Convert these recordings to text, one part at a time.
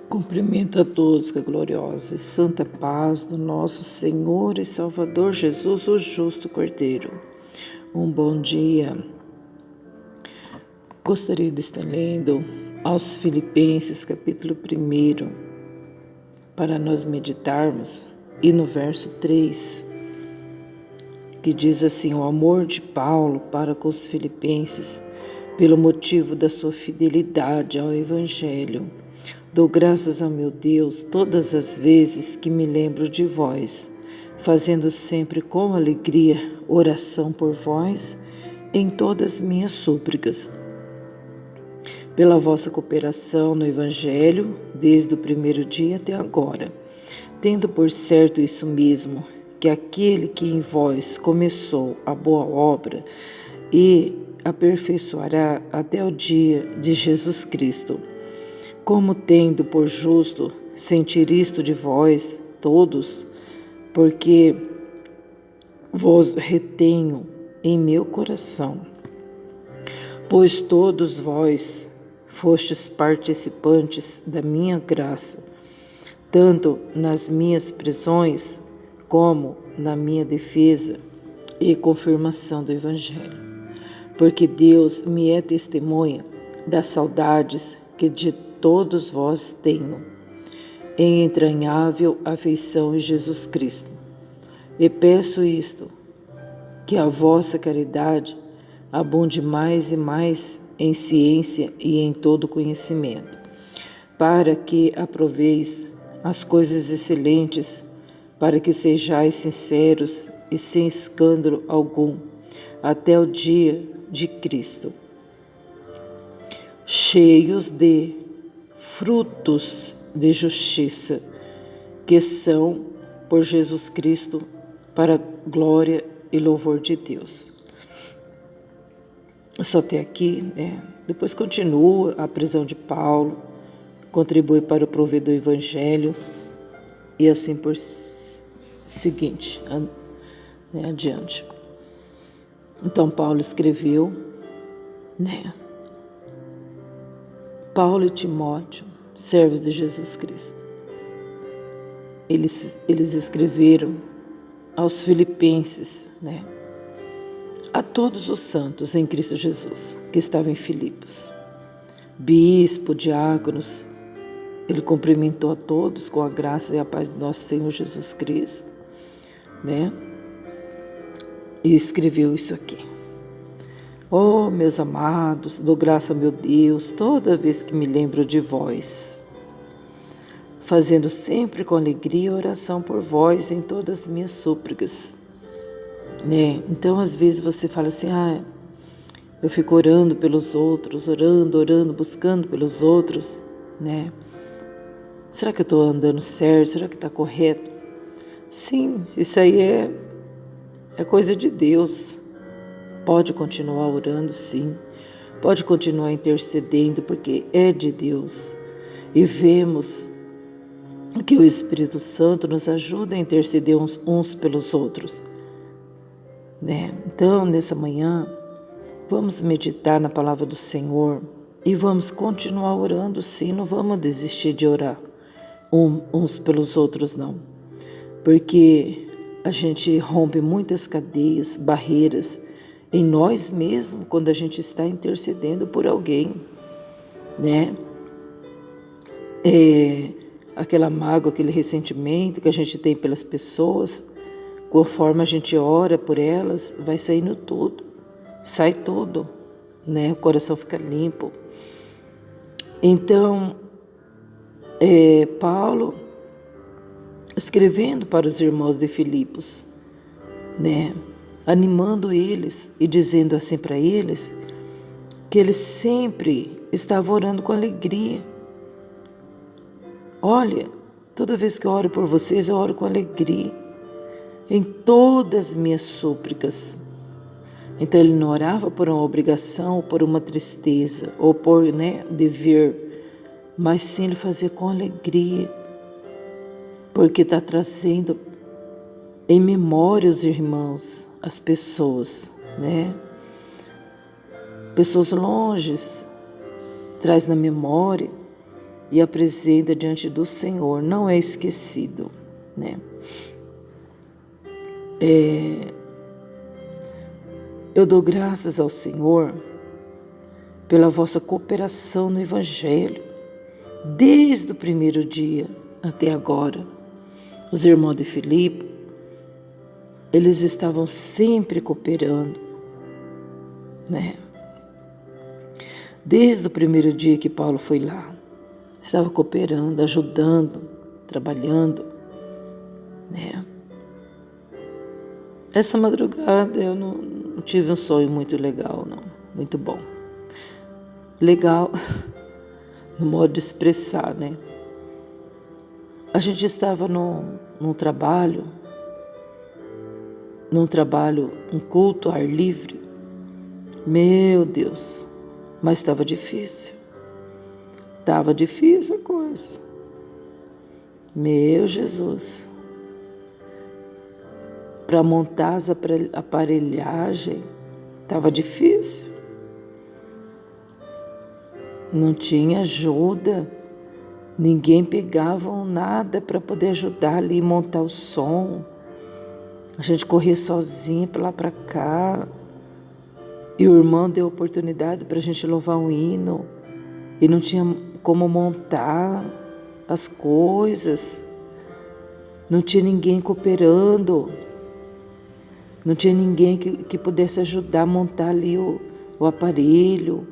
Cumprimento a todos com a gloriosa e santa paz do nosso Senhor e Salvador Jesus, o justo Cordeiro. Um bom dia. Gostaria de estar lendo aos Filipenses, capítulo 1, para nós meditarmos, e no verso 3, que diz assim: o amor de Paulo para com os filipenses, pelo motivo da sua fidelidade ao Evangelho. Dou graças ao meu Deus todas as vezes que me lembro de vós, fazendo sempre com alegria oração por vós em todas as minhas súplicas, pela vossa cooperação no Evangelho, desde o primeiro dia até agora, tendo por certo isso mesmo, que aquele que em vós começou a boa obra e aperfeiçoará até o dia de Jesus Cristo. Como tendo por justo sentir isto de vós todos, porque vos retenho em meu coração, pois todos vós fostes participantes da minha graça, tanto nas minhas prisões como na minha defesa e confirmação do Evangelho. Porque Deus me é testemunha das saudades que de todos vós tenho, em entranhável afeição em Jesus Cristo. E peço isto, que a vossa caridade abunde mais e mais em ciência e em todo conhecimento, para que aproveis as coisas excelentes, para que sejais sinceros e sem escândalo algum, até o dia de Cristo, cheios de frutos de justiça, que são por Jesus Cristo, para a glória e louvor de Deus. Só até aqui, né? Depois continua a prisão de Paulo, contribui para o prover do Evangelho e assim por seguinte, né, adiante. Então Paulo escreveu, né? Paulo e Timóteo, servos de Jesus Cristo. Eles escreveram aos filipenses, né? A todos os santos em Cristo Jesus, que estavam em Filipos. Bispo, diáconos, ele cumprimentou a todos com a graça e a paz do nosso Senhor Jesus Cristo, né? E escreveu isso aqui. Oh, meus amados, dou graça ao meu Deus toda vez que me lembro de vós, fazendo sempre com alegria oração por vós em todas as minhas súplicas. Né? Então, às vezes você fala assim, eu fico orando pelos outros, orando, buscando pelos outros, né? Será que eu estou andando certo? Será que está correto? Sim, isso aí é coisa de Deus. Pode continuar orando, sim. Pode continuar intercedendo, porque é de Deus. E vemos que o Espírito Santo nos ajuda a interceder uns pelos outros. Né? Então, nessa manhã, vamos meditar na palavra do Senhor e vamos continuar orando, sim. Não vamos desistir de orar uns pelos outros, não. Porque a gente rompe muitas cadeias, barreiras, em nós mesmos, quando a gente está intercedendo por alguém, né? Aquela mágoa, aquele ressentimento que a gente tem pelas pessoas, conforme a gente ora por elas, vai saindo tudo, sai tudo, né? O coração fica limpo. Então, Paulo, escrevendo para os irmãos de Filipos, né? Animando eles e dizendo assim para eles que ele sempre estava orando com alegria. Olha, toda vez que eu oro por vocês, eu oro com alegria, em todas as minhas súplicas. Então ele não orava por uma obrigação, ou por uma tristeza, ou por dever, mas sim ele fazia com alegria, porque está trazendo em memória os irmãos, as pessoas, né? Pessoas longes, traz na memória e apresenta diante do Senhor, não é esquecido, né? Eu dou graças ao Senhor pela vossa cooperação no Evangelho, desde o primeiro dia até agora. Os irmãos de Filipe, eles estavam sempre cooperando, né? Desde o primeiro dia que Paulo foi lá, estava cooperando, ajudando, trabalhando, né? Essa madrugada eu não tive um sonho muito legal, não, muito bom. Legal no modo de expressar, né? A gente estava num trabalho, um culto ao ar livre. Meu Deus, mas estava difícil. Estava difícil a coisa. Meu Jesus. Para montar as aparelhagens, estava difícil. Não tinha ajuda. Ninguém pegava nada para poder ajudar ali a montar o som. A gente corria sozinha para lá para cá. E o irmão deu oportunidade para a gente louvar um hino. E não tinha como montar as coisas. Não tinha ninguém cooperando. Não tinha ninguém que pudesse ajudar a montar ali o aparelho.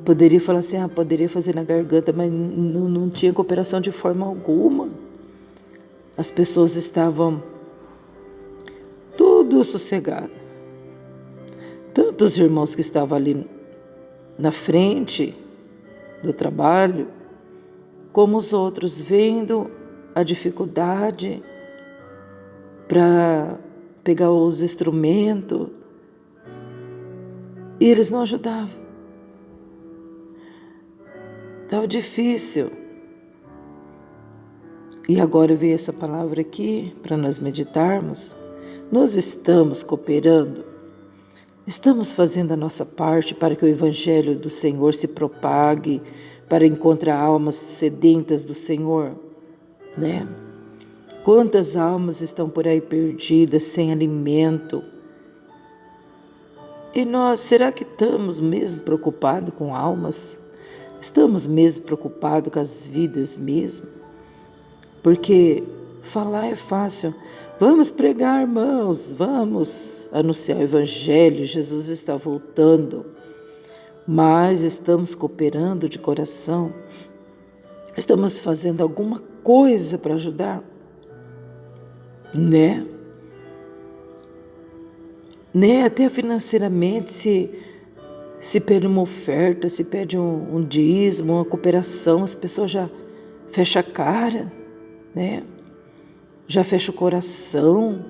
Poderia falar assim, poderia fazer na garganta, mas não tinha cooperação de forma alguma. As pessoas estavam tudo sossegado. Tanto os irmãos que estavam ali na frente do trabalho, como os outros, vendo a dificuldade para pegar os instrumentos, e eles não ajudavam. Estava difícil. E agora veio essa palavra aqui para nós meditarmos. Nós estamos cooperando, estamos fazendo a nossa parte para que o Evangelho do Senhor se propague, para encontrar almas sedentas do Senhor, né? Quantas almas estão por aí perdidas, sem alimento? E nós, será que estamos mesmo preocupados com almas? Estamos mesmo preocupados com as vidas mesmo? Porque falar é fácil. Vamos pregar, irmãos, vamos anunciar o Evangelho, Jesus está voltando. Mas estamos cooperando de coração? Estamos fazendo alguma coisa para ajudar? Né? Até financeiramente, se pede uma oferta, se pede um dízimo, uma cooperação, as pessoas já fecham a cara, né? Já fecha o coração,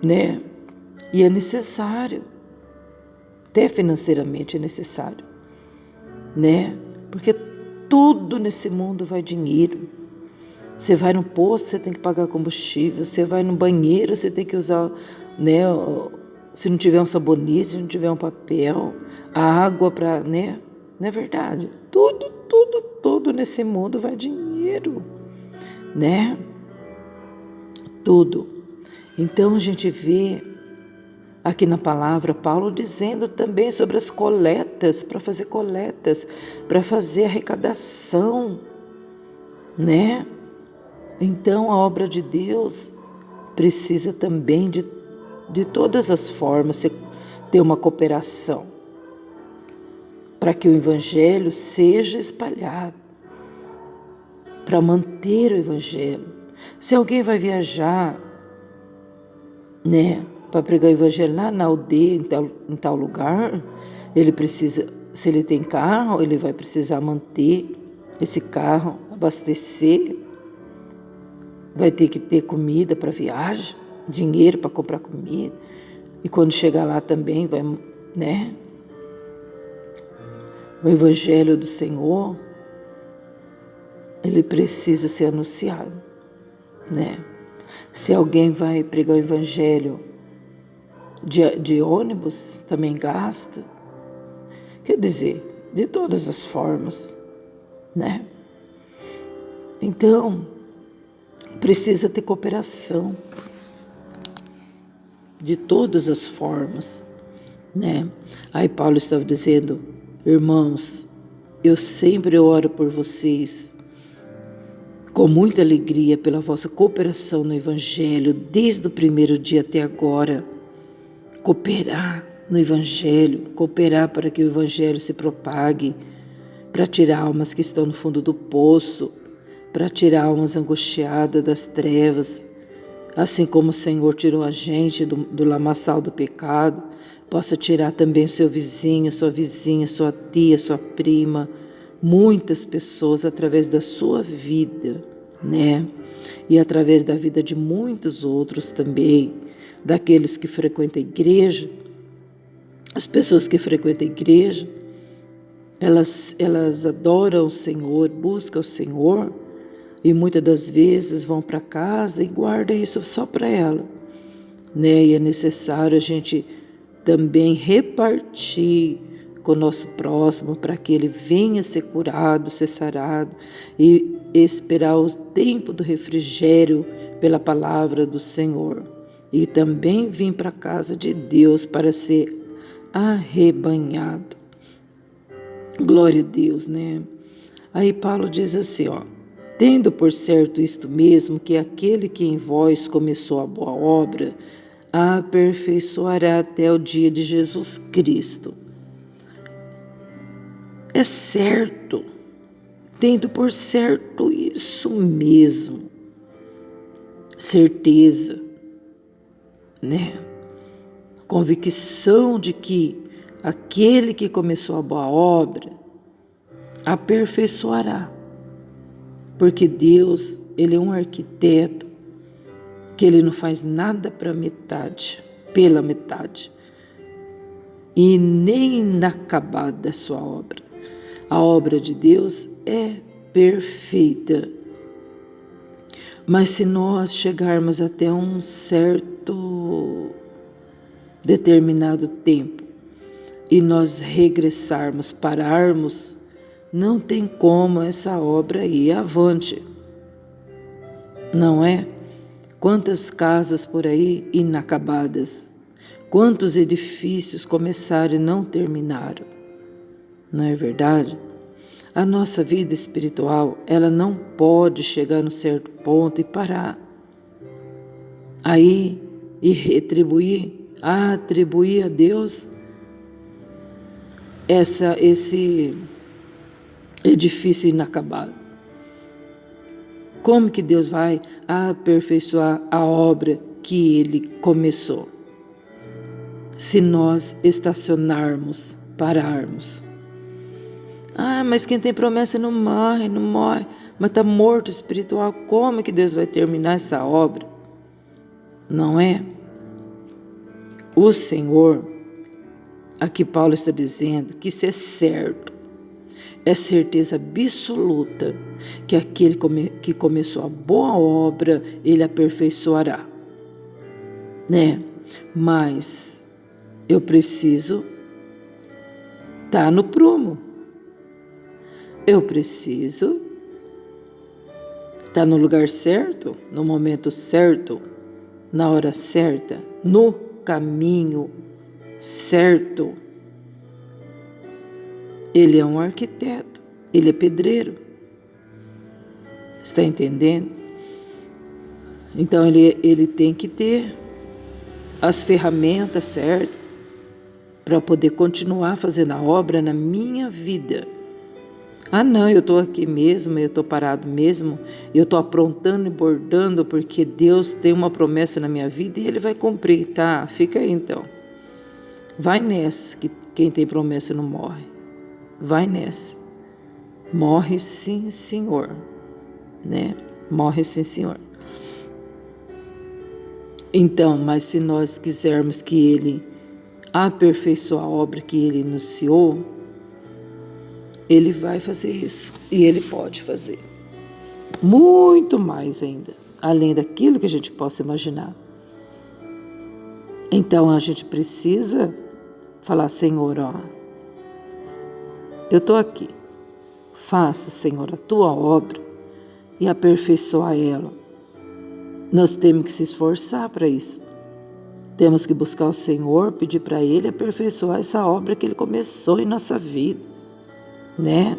né? E é necessário, até financeiramente é necessário, né? Porque tudo nesse mundo vai dinheiro. Você vai no posto, você tem que pagar combustível. Você vai no banheiro, você tem que usar, né? Se não tiver um sabonete, se não tiver um papel, a água para, né? Não é verdade? Tudo nesse mundo vai dinheiro, né? Tudo. Então a gente vê aqui na palavra Paulo dizendo também sobre as coletas, para fazer arrecadação, né? Então a obra de Deus precisa também de todas as formas ter uma cooperação para que o Evangelho seja espalhado, para manter o Evangelho. Se alguém vai viajar, né, para pregar o Evangelho lá na aldeia, em tal lugar, ele precisa, se ele tem carro, ele vai precisar manter esse carro, abastecer, vai ter que ter comida para viagem, dinheiro para comprar comida, e quando chegar lá também vai, né? O Evangelho do Senhor, ele precisa ser anunciado, né? Se alguém vai pregar o Evangelho de ônibus, também gasta. Quer dizer, de todas as formas, né? Então, precisa ter cooperação de todas as formas, né? Aí Paulo estava dizendo: irmãos, eu sempre oro por vocês com muita alegria pela vossa cooperação no Evangelho, desde o primeiro dia até agora. Cooperar no Evangelho, cooperar para que o Evangelho se propague, para tirar almas que estão no fundo do poço, para tirar almas angustiadas das trevas, assim como o Senhor tirou a gente do lamaçal do pecado, possa tirar também o seu vizinho, sua vizinha, sua tia, sua prima, muitas pessoas através da sua vida, né? E através da vida de muitos outros também, daqueles que frequentam a igreja. As pessoas que frequentam a igreja, elas adoram o Senhor, buscam o Senhor, e muitas das vezes vão para casa e guardam isso só para ela, né? E é necessário a gente também repartir com o nosso próximo para que ele venha ser curado, ser sarado e esperar o tempo do refrigério pela palavra do Senhor. E também vir para a casa de Deus para ser arrebanhado. Glória a Deus, né? Aí Paulo diz assim, tendo por certo isto mesmo, que aquele que em vós começou a boa obra, a aperfeiçoará até o dia de Jesus Cristo. É certo, tendo por certo isso mesmo, certeza, né? Convicção de que aquele que começou a boa obra aperfeiçoará, porque Deus, Ele é um arquiteto, que Ele não faz nada pela metade, e nem inacabada a sua obra. A obra de Deus é perfeita. Mas se nós chegarmos até um certo determinado tempo e nós regressarmos, pararmos, não tem como essa obra ir avante. Não é? Quantas casas por aí inacabadas, quantos edifícios começaram e não terminaram. Não é verdade? A nossa vida espiritual, ela não pode chegar num certo ponto e parar. Aí, e atribuir a Deus esse edifício inacabado. Como que Deus vai aperfeiçoar a obra que Ele começou? Se nós estacionarmos, pararmos. Mas quem tem promessa não morre, mas está morto espiritual. Como é que Deus vai terminar essa obra? Não é? O Senhor, aqui Paulo está dizendo que isso é certo, é certeza absoluta que aquele que começou a boa obra, Ele aperfeiçoará, né? Mas eu preciso estar no prumo. Eu preciso estar no lugar certo, no momento certo, na hora certa, no caminho certo. Ele é um arquiteto, ele é pedreiro. Está entendendo? Então ele tem que ter as ferramentas certas para poder continuar fazendo a obra na minha vida. Não, eu estou aqui mesmo, eu estou parado mesmo, eu estou aprontando e bordando porque Deus tem uma promessa na minha vida e Ele vai cumprir, tá? Fica aí então. Vai nessa, que quem tem promessa não morre. Vai nessa. Morre sim, Senhor, né? Morre sim, Senhor. Então, mas se nós quisermos que Ele aperfeiçoe a obra que Ele iniciou, Ele vai fazer isso e Ele pode fazer muito mais ainda, além daquilo que a gente possa imaginar. Então a gente precisa falar, Senhor, eu estou aqui. Faça, Senhor, a tua obra e aperfeiçoa ela. Nós temos que se esforçar para isso. Temos que buscar o Senhor, pedir para Ele aperfeiçoar essa obra que Ele começou em nossa vida, né?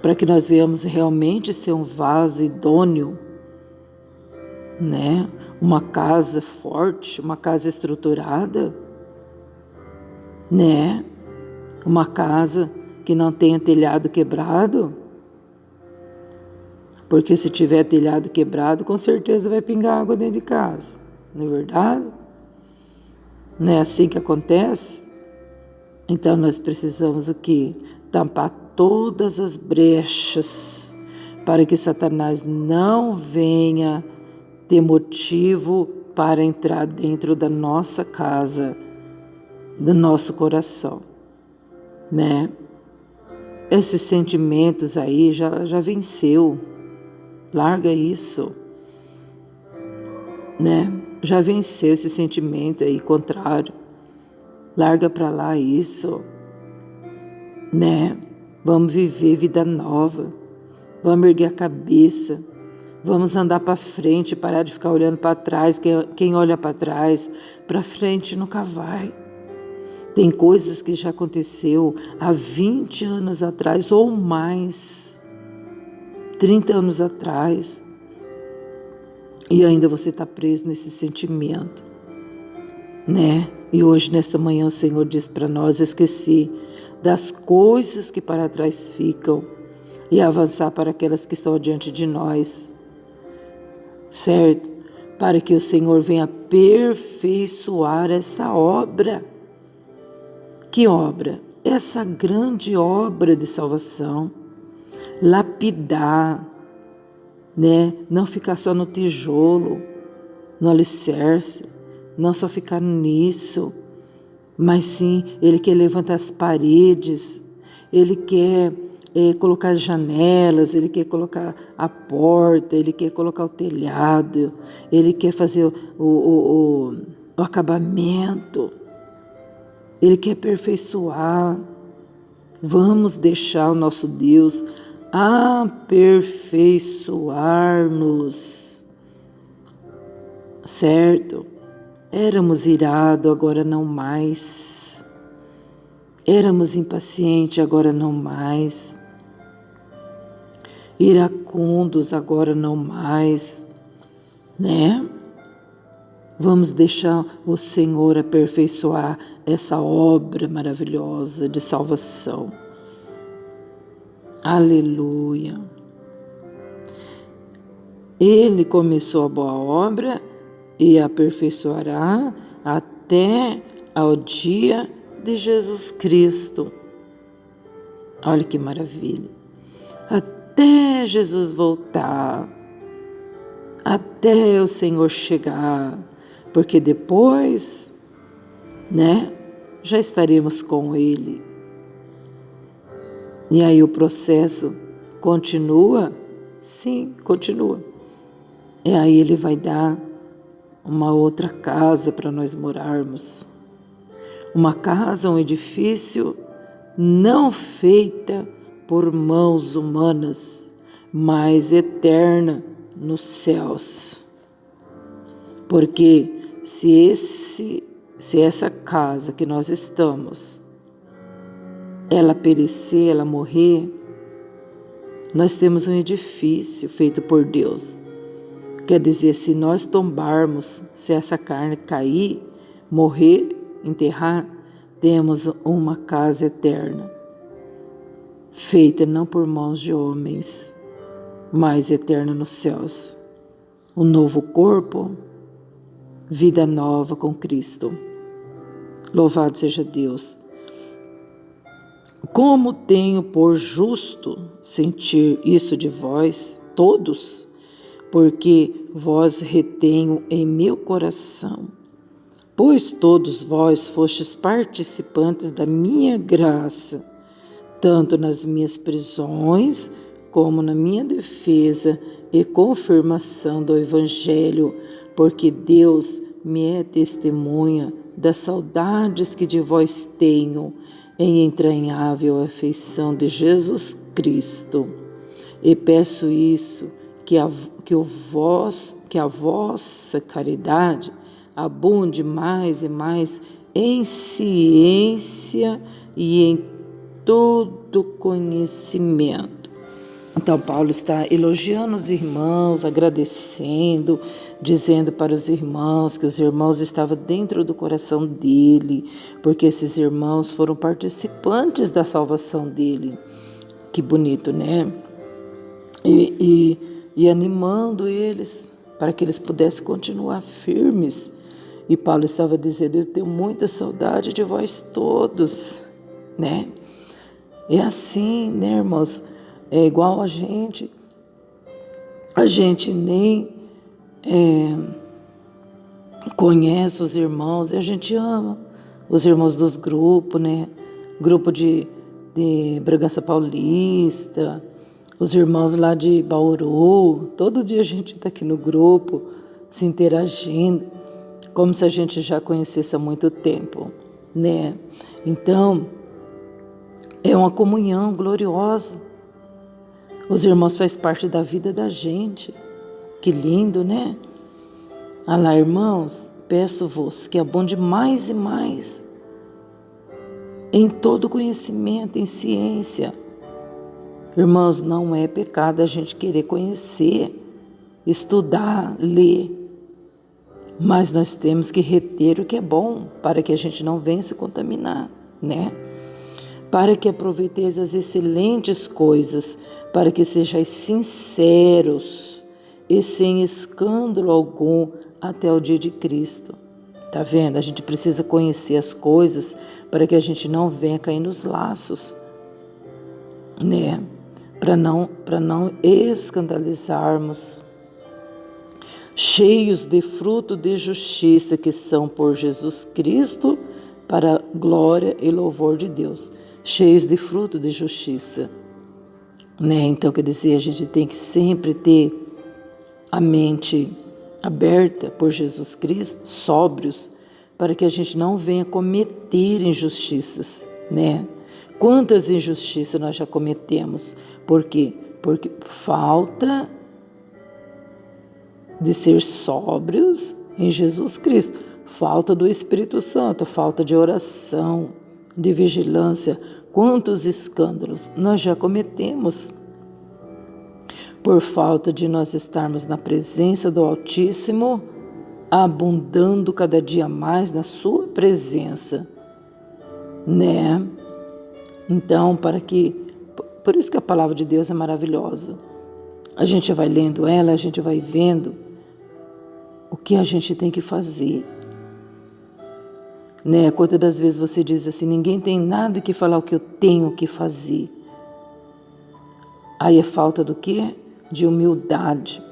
Para que nós venhamos realmente ser um vaso idôneo, né? Uma casa forte, uma casa estruturada, né? Uma casa que não tenha telhado quebrado, porque se tiver telhado quebrado, com certeza vai pingar água dentro de casa, não é verdade? Não é assim que acontece? Então nós precisamos o quê? Tampar todas as brechas para que Satanás não venha ter motivo para entrar dentro da nossa casa, do nosso coração, né? Esses sentimentos aí já venceu, larga isso, né? Já venceu esse sentimento aí contrário, larga para lá isso, né? Vamos viver vida nova, vamos erguer a cabeça, vamos andar para frente, parar de ficar olhando para trás. Quem olha para trás, para frente nunca vai. Tem coisas que já aconteceu há 20 anos atrás ou mais, 30 anos atrás, e ainda você está preso nesse sentimento, né? E hoje, nesta manhã, o Senhor diz para nós esquecer das coisas que para trás ficam e avançar para aquelas que estão diante de nós, certo? Para que o Senhor venha aperfeiçoar essa obra. Que obra? Essa grande obra de salvação. Lapidar, né? Não ficar só no tijolo, no alicerce, não só ficar nisso, mas sim, Ele quer levantar as paredes, Ele quer colocar as janelas, Ele quer colocar a porta, Ele quer colocar o telhado, Ele quer fazer o acabamento, Ele quer aperfeiçoar. Vamos deixar o nosso Deus aperfeiçoar-nos, certo? Éramos irados, agora não mais. Éramos impacientes, agora não mais. Iracundos, agora não mais, né? Vamos deixar o Senhor aperfeiçoar essa obra maravilhosa de salvação. Aleluia! Ele começou a boa obra e aperfeiçoará até ao dia de Jesus Cristo. Olha que maravilha! Até Jesus voltar, até o Senhor chegar, porque depois, né, já estaremos com Ele. E aí o processo continua? Sim, continua. E aí Ele vai dar uma outra casa para nós morarmos. Uma casa, um edifício não feita por mãos humanas, mas eterna nos céus. Porque se essa casa que nós estamos, ela perecer, ela morrer, nós temos um edifício feito por Deus. Quer dizer, se nós tombarmos, se essa carne cair, morrer, enterrar, temos uma casa eterna, feita não por mãos de homens, mas eterna nos céus. Um novo corpo, vida nova com Cristo. Louvado seja Deus. Como tenho por justo sentir isso de vós, todos, porque vós retenho em meu coração, pois todos vós fostes participantes da minha graça, tanto nas minhas prisões, como na minha defesa e confirmação do Evangelho, porque Deus me é testemunha das saudades que de vós tenho em entranhável afeição de Jesus Cristo. E peço isso, que a vossa caridade abunde mais e mais em ciência e em todo conhecimento. Então, Paulo está elogiando os irmãos, agradecendo, dizendo para os irmãos que os irmãos estavam dentro do coração dele, porque esses irmãos foram participantes da salvação dele. Que bonito, né? E animando eles para que eles pudessem continuar firmes. E Paulo estava dizendo: eu tenho muita saudade de vós todos, né? É assim, né, irmãos? É igual a gente nem conhece os irmãos, e a gente ama os irmãos dos grupos, né? Grupo de Bragança Paulista, os irmãos lá de Bauru. Todo dia a gente está aqui no grupo, se interagindo, como se a gente já conhecesse há muito tempo, né? Então, é uma comunhão gloriosa. Os irmãos fazem parte da vida da gente. Que lindo, né? Alá, irmãos, peço-vos que abunde mais e mais em todo conhecimento, em ciência. Irmãos, não é pecado a gente querer conhecer, estudar, ler, mas nós temos que reter o que é bom, para que a gente não venha se contaminar, né? Para que aproveiteis as excelentes coisas, para que sejais sinceros e sem escândalo algum até o dia de Cristo. Tá vendo? A gente precisa conhecer as coisas para que a gente não venha cair nos laços, né? Para não escandalizarmos. Cheios de fruto de justiça, que são por Jesus Cristo, para a glória e louvor de Deus. Cheios de fruto de justiça, né? Então, quer dizer, a gente tem que sempre ter a mente aberta por Jesus Cristo, sóbrios, para que a gente não venha cometer injustiças, né? Quantas injustiças nós já cometemos? Por quê? Porque falta de ser sóbrios em Jesus Cristo, falta do Espírito Santo, falta de oração, de vigilância. Quantos escândalos nós já cometemos por falta de nós estarmos na presença do Altíssimo, abundando cada dia mais na sua presença, né? Então, por isso que a palavra de Deus é maravilhosa. A gente vai lendo ela, a gente vai vendo o que a gente tem que fazer, né? Quantas das vezes você diz assim: ninguém tem nada que falar o que eu tenho que fazer. Aí é falta do quê? De humildade,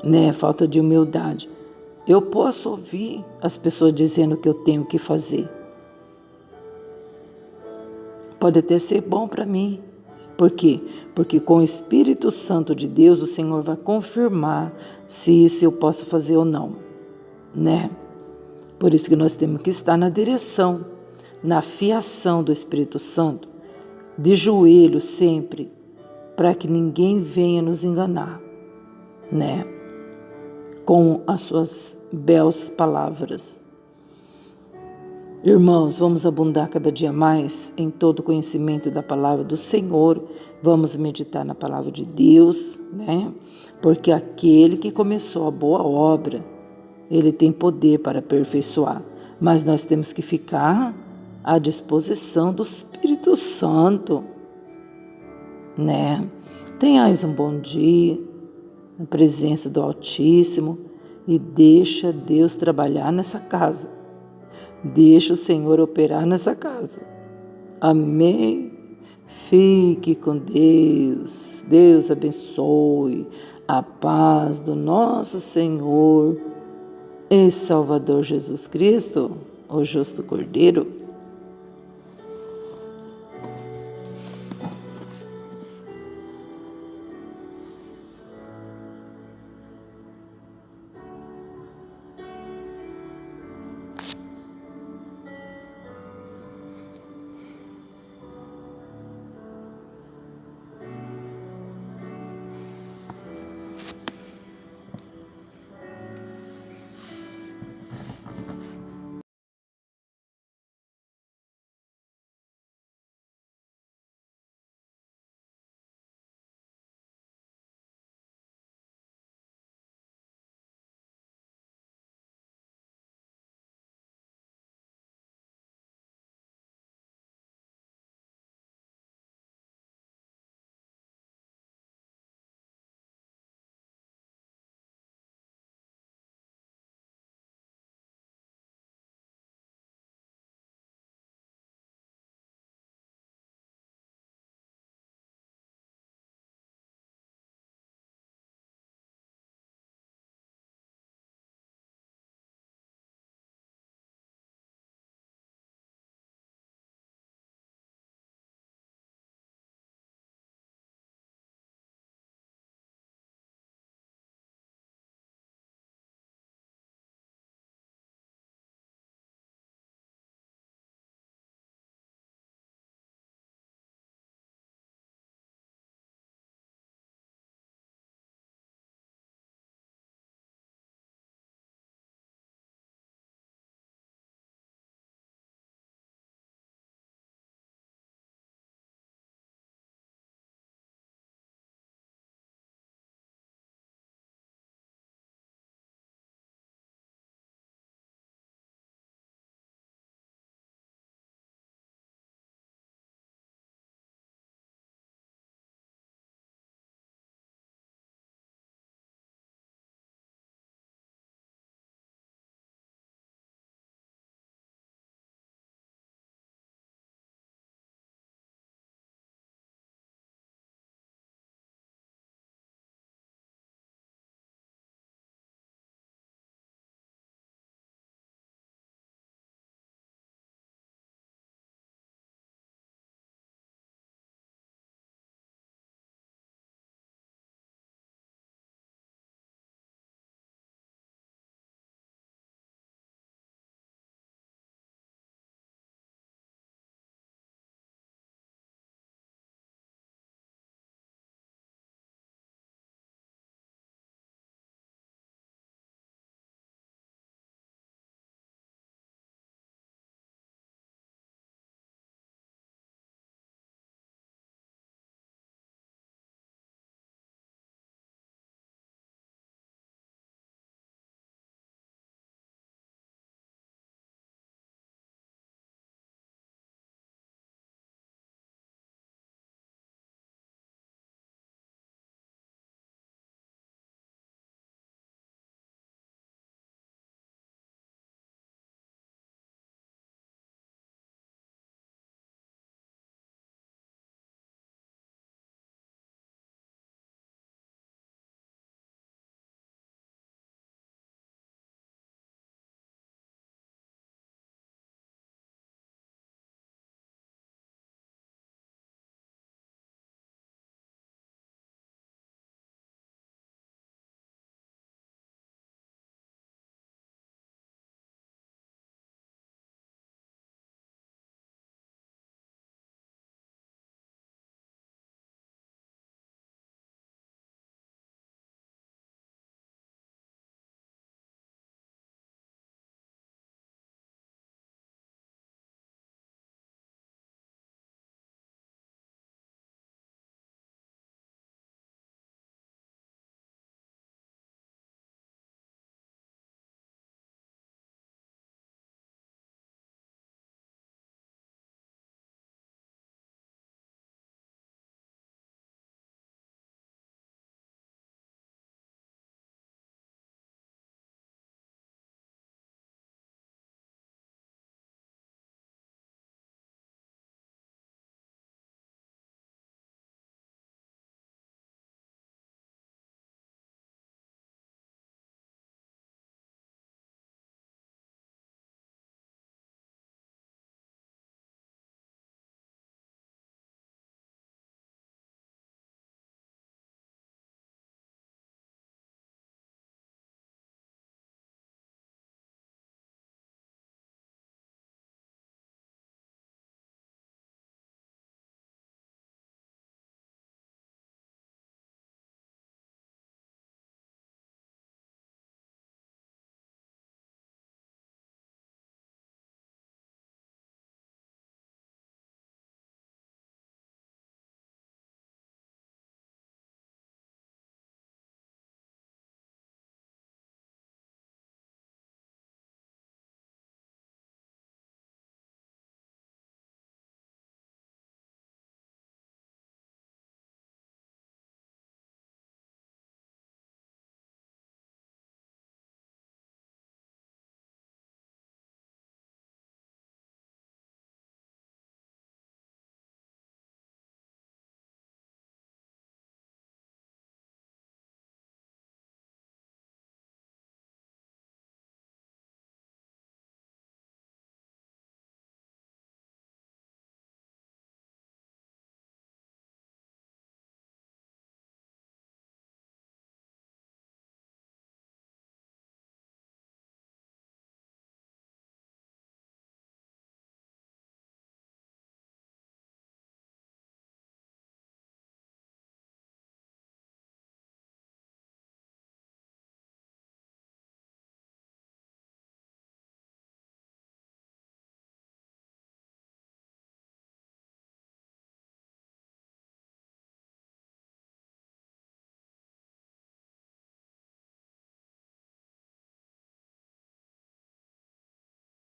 né? Falta de humildade. Eu posso ouvir as pessoas dizendo o que eu tenho que fazer. Pode até ser bom para mim. Por quê? Porque com o Espírito Santo de Deus, o Senhor vai confirmar se isso eu posso fazer ou não, né? Por isso que nós temos que estar na direção, na fiação do Espírito Santo, de joelho sempre, para que ninguém venha nos enganar, né? Com as suas belas palavras. Irmãos, vamos abundar cada dia mais em todo o conhecimento da palavra do Senhor. Vamos meditar na palavra de Deus, né? Porque aquele que começou a boa obra, ele tem poder para aperfeiçoar. Mas nós temos que ficar à disposição do Espírito Santo, né? Tenhais um bom dia na presença do Altíssimo e deixa Deus trabalhar nessa casa. Deixa o Senhor operar nessa casa. Amém? Fique com Deus. Deus abençoe. A paz do nosso Senhor e Salvador Jesus Cristo, o justo Cordeiro,